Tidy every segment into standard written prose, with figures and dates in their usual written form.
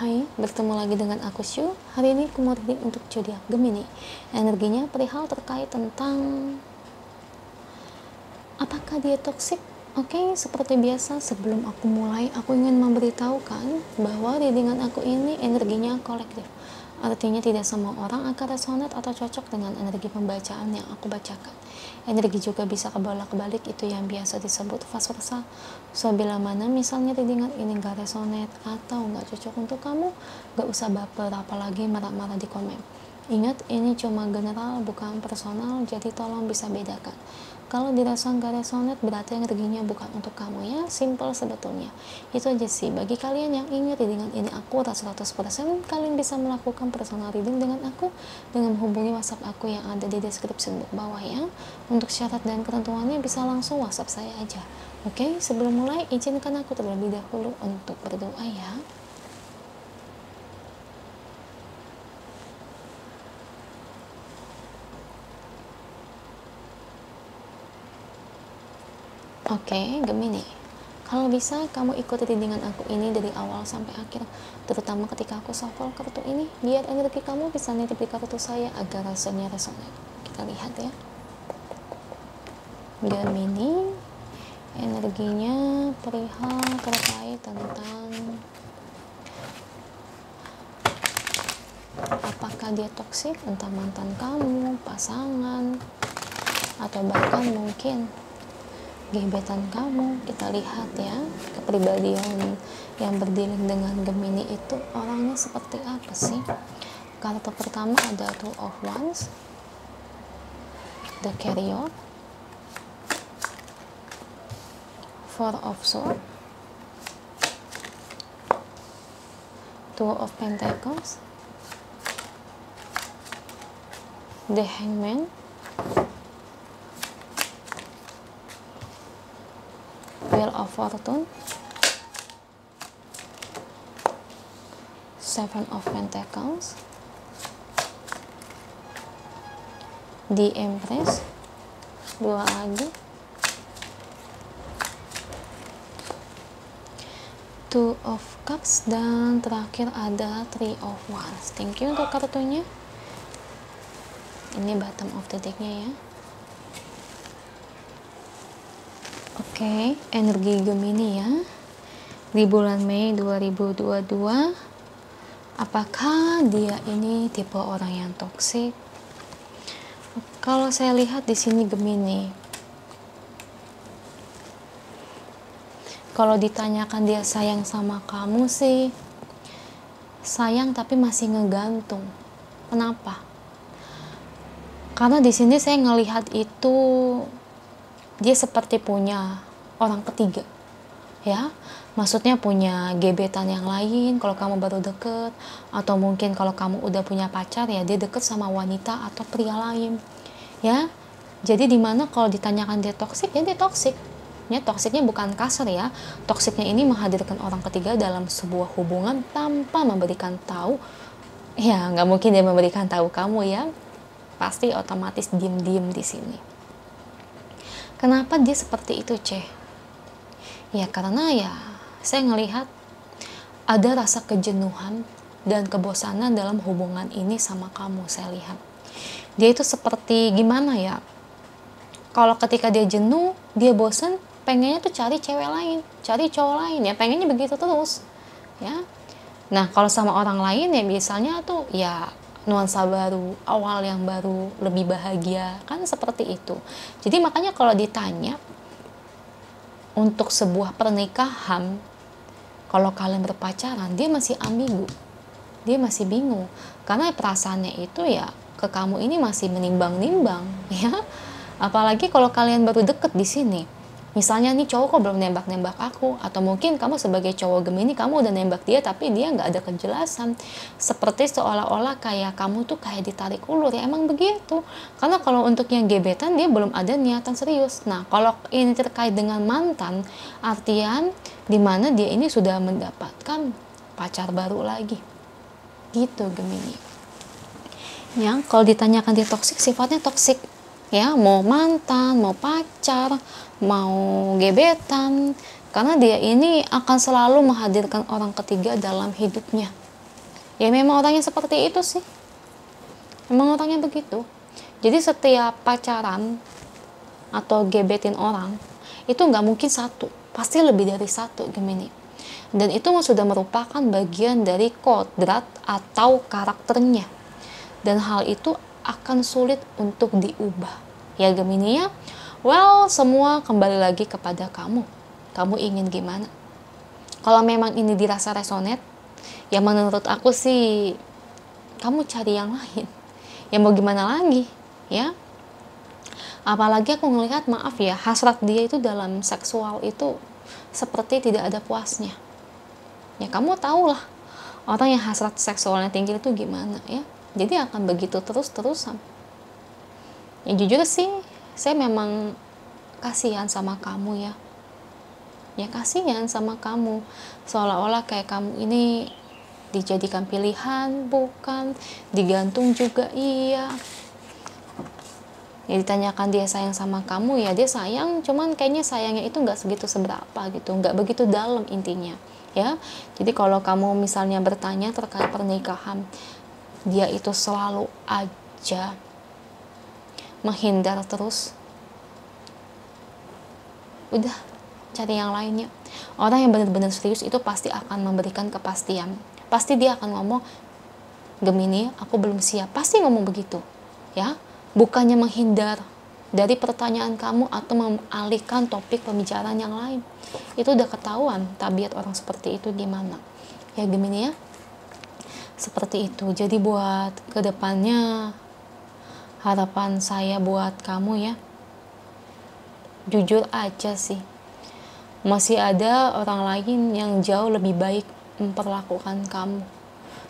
Hai, bertemu lagi dengan aku Syu. Hari ini aku mau reading untuk zodiak Gemini. Energinya perihal terkait tentang apakah dia toksik. Oke, seperti biasa sebelum aku mulai, aku ingin memberitahukan bahwa readingan aku ini energinya kolektif. Artinya tidak semua orang akan resonate atau cocok dengan energi pembacaan yang aku bacakan. Energi juga bisa kebolak-balik, itu yang biasa disebut vice versa. So, bila mana misalnya readingan ini gak resonate atau gak cocok untuk kamu, gak usah baper, apalagi marah-marah di komen. Ingat, ini cuma general, bukan personal, jadi tolong bisa bedakan. Kalau dirasa nggak resonate, berarti energinya bukan untuk kamu ya. Simple sebetulnya. Itu aja sih. Bagi kalian yang ingin readingan ini akurat 100%, kalian bisa melakukan personal reading dengan aku dengan menghubungi WhatsApp aku yang ada di deskripsi bawah ya. Untuk syarat dan ketentuannya bisa langsung WhatsApp saya aja. Oke, sebelum mulai, izinkan aku terlebih dahulu untuk berdoa ya. Oke, Gemini. Kalau bisa, kamu ikuti readingan aku ini dari awal sampai akhir, terutama ketika aku shuffle kartu ini, biar energi kamu bisa nitip di kartu saya agar rasanya resonate. Kita lihat ya. Gemini, energinya perihal terkait tentang apakah dia toksik, entah mantan kamu, pasangan, atau bahkan mungkin gebetan kamu. Kita lihat ya, kepribadian yang berdealing dengan Gemini itu orangnya seperti apa sih. Kartu pertama ada Two of Wands, The Carrier, Four of Swords, Two of Pentacles, The Hangman, Wheel of Fortune, Seven of Pentacles, The Empress, dua lagi, Two of Cups, dan terakhir ada Three of Wands. Thank you untuk kartunya. Ini bottom of the decknya ya. Oke, energi Gemini ya di bulan Mei 2022. Apakah dia ini tipe orang yang toksik? Kalau saya lihat di sini Gemini, kalau ditanyakan dia sayang sama kamu sih, sayang tapi masih ngegantung. Kenapa? Karena di sini saya ngelihat itu dia seperti punya orang ketiga ya, maksudnya punya gebetan yang lain kalau kamu baru deket, atau mungkin kalau kamu udah punya pacar ya dia deket sama wanita atau pria lain ya. Jadi dimana kalau ditanyakan dia toksik ya dia toksik ya, toksiknya bukan kasar ya, toksiknya ini menghadirkan orang ketiga dalam sebuah hubungan tanpa memberikan tahu ya. Nggak mungkin dia memberikan tahu kamu ya, pasti otomatis diem-diem di sini. Kenapa dia seperti itu, Ceh? Ya karena ya saya ngelihat ada rasa kejenuhan dan kebosanan dalam hubungan ini sama kamu. Saya lihat dia itu seperti gimana ya, kalau ketika dia jenuh, dia bosan, pengennya tuh cari cewek lain, cari cowok lain ya, pengennya begitu terus ya. Nah kalau sama orang lain ya misalnya tuh ya nuansa baru, awal yang baru, lebih bahagia kan, seperti itu. Jadi makanya kalau ditanya untuk sebuah pernikahan, kalau kalian berpacaran, dia masih ambigu, dia masih bingung karena perasaannya itu ya ke kamu ini masih menimbang-nimbang ya. Apalagi kalau kalian baru deket di sini, misalnya nih cowok kok belum nembak-nembak aku, atau mungkin kamu sebagai cowok Gemini kamu udah nembak dia tapi dia nggak ada kejelasan, seperti seolah-olah kayak kamu tuh kayak ditarik ulur ya. Emang begitu, karena kalau untuk yang gebetan dia belum ada niatan serius. Nah kalau ini terkait dengan mantan, artian dimana dia ini sudah mendapatkan pacar baru lagi gitu Gemini. Yang kalau ditanyakan dia toksik, sifatnya toksik ya, mau mantan, mau pacar, mau gebetan, karena dia ini akan selalu menghadirkan orang ketiga dalam hidupnya Ya memang orangnya seperti itu sih, memang orangnya begitu. Jadi setiap pacaran atau gebetin orang itu nggak mungkin satu, pasti lebih dari satu Gemini. Dan itu sudah merupakan bagian dari kodrat atau karakternya, dan hal itu akan sulit untuk diubah ya Gemini ya. Well, semua kembali lagi kepada kamu ingin gimana. Kalau memang ini dirasa resonate, ya menurut aku sih kamu cari yang lain. Ya mau gimana lagi ya. Apalagi aku ngelihat, maaf ya, hasrat dia itu dalam seksual itu seperti tidak ada puasnya. Ya kamu tahulah orang yang hasrat seksualnya tinggi itu gimana ya. Jadi akan begitu terus-terusan. Ya jujur sih, saya memang kasihan sama kamu ya. Ya kasihan sama kamu, seolah-olah kayak kamu ini dijadikan pilihan, bukan, digantung juga iya. Ya ditanyakan dia sayang sama kamu, ya dia sayang, cuman kayaknya sayangnya itu nggak segitu seberapa gitu, nggak begitu dalam intinya ya. Jadi kalau kamu misalnya bertanya terkait pernikahan, dia itu selalu aja menghindar terus, udah cari yang lainnya. Orang yang benar-benar serius itu pasti akan memberikan kepastian. Pasti dia akan ngomong, Gemini, aku belum siap. Pasti ngomong begitu ya. Bukannya menghindar dari pertanyaan kamu atau mengalihkan topik pembicaraan yang lain. Itu udah ketahuan tabiat orang seperti itu gimana ya Gemini ya. Seperti itu. Jadi buat kedepannya, harapan saya buat kamu ya, jujur aja sih, masih ada orang lain yang jauh lebih baik memperlakukan kamu,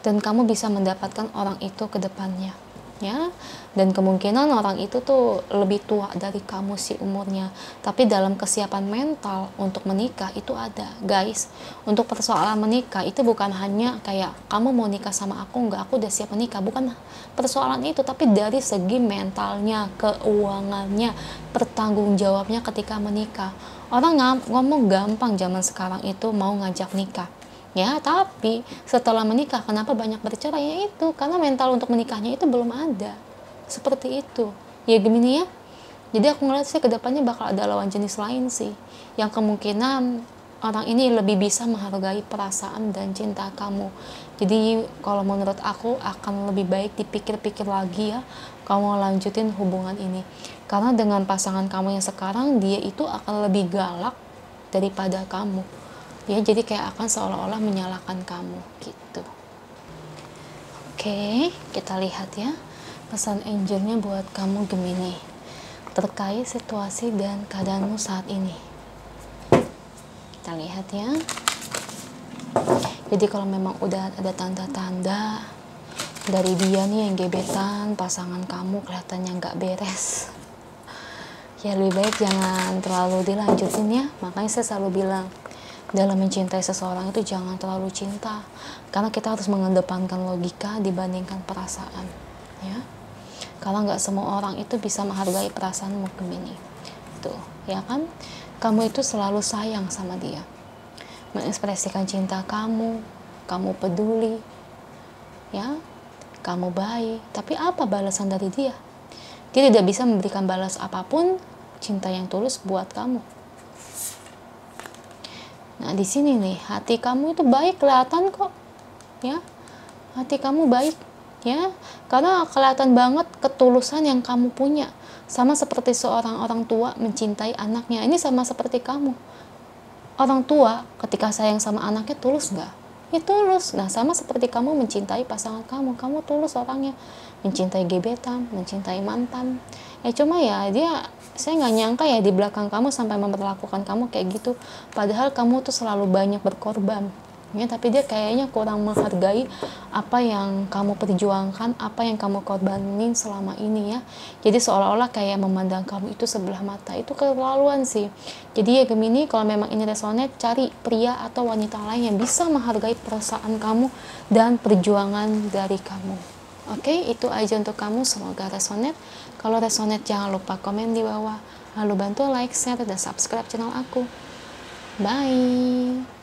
dan kamu bisa mendapatkan orang itu ke depannya ya. Dan kemungkinan orang itu tuh lebih tua dari kamu sih umurnya, tapi dalam kesiapan mental untuk menikah itu ada guys. Untuk persoalan menikah itu bukan hanya kayak kamu mau nikah sama aku nggak, aku udah siap menikah, bukan persoalan itu, tapi dari segi mentalnya, keuangannya, pertanggung jawabnya ketika menikah. Orang ngomong gampang zaman sekarang itu mau ngajak nikah ya, tapi setelah menikah kenapa banyak bercerai? Ya itu karena mental untuk menikahnya itu belum ada. Seperti itu ya Gemini ya. Jadi aku ngeliat sih kedepannya bakal ada lawan jenis lain sih, yang kemungkinan orang ini lebih bisa menghargai perasaan dan cinta kamu. Jadi kalau menurut aku akan lebih baik dipikir-pikir lagi ya, kamu lanjutin hubungan ini. Karena dengan pasangan kamu yang sekarang, dia itu akan lebih galak daripada kamu ya. Jadi kayak akan seolah-olah menyalahkan kamu gitu. Oke, kita lihat ya pesan angelnya buat kamu Gemini terkait situasi dan keadaanmu saat ini. Kita lihat ya. Jadi kalau memang udah ada tanda-tanda dari dia nih yang gebetan, pasangan kamu kelihatannya nggak beres, ya lebih baik jangan terlalu dilanjutin ya. Makanya saya selalu bilang, dalam mencintai seseorang itu jangan terlalu cinta, karena kita harus mengedepankan logika dibandingkan perasaan ya. Karena nggak semua orang itu bisa menghargai perasaanmu Gemini tuh ya kan. Kamu itu selalu sayang sama dia, mengekspresikan cinta kamu peduli ya, kamu baik, tapi apa balasan dari dia? Dia tidak bisa memberikan balas apapun cinta yang tulus buat kamu. Nah di sini nih, hati kamu itu baik, kelihatan kok ya, hati kamu baik ya, karena kelihatan banget ketulusan yang kamu punya. Sama seperti seorang orang tua mencintai anaknya, ini sama seperti kamu. Orang tua ketika sayang sama anaknya tulus nggak? Ya tulus. Nah sama seperti kamu mencintai pasangan kamu tulus orangnya, mencintai gebetan, mencintai mantan. Ya cuma ya dia, saya nggak nyangka ya di belakang kamu sampai memperlakukan kamu kayak gitu, padahal kamu tuh selalu banyak berkorban ya, tapi dia kayaknya kurang menghargai apa yang kamu perjuangkan, apa yang kamu korbanin selama ini ya. Jadi seolah-olah kayak memandang kamu itu sebelah mata, itu keterlaluan sih. Jadi ya Gemini, kalau memang ini resonate, cari pria atau wanita lain yang bisa menghargai perasaan kamu dan perjuangan dari kamu. Oke, itu aja untuk kamu, semoga resonate. Kalau resonate jangan lupa komen di bawah, lalu bantu like, share, dan subscribe channel aku. Bye.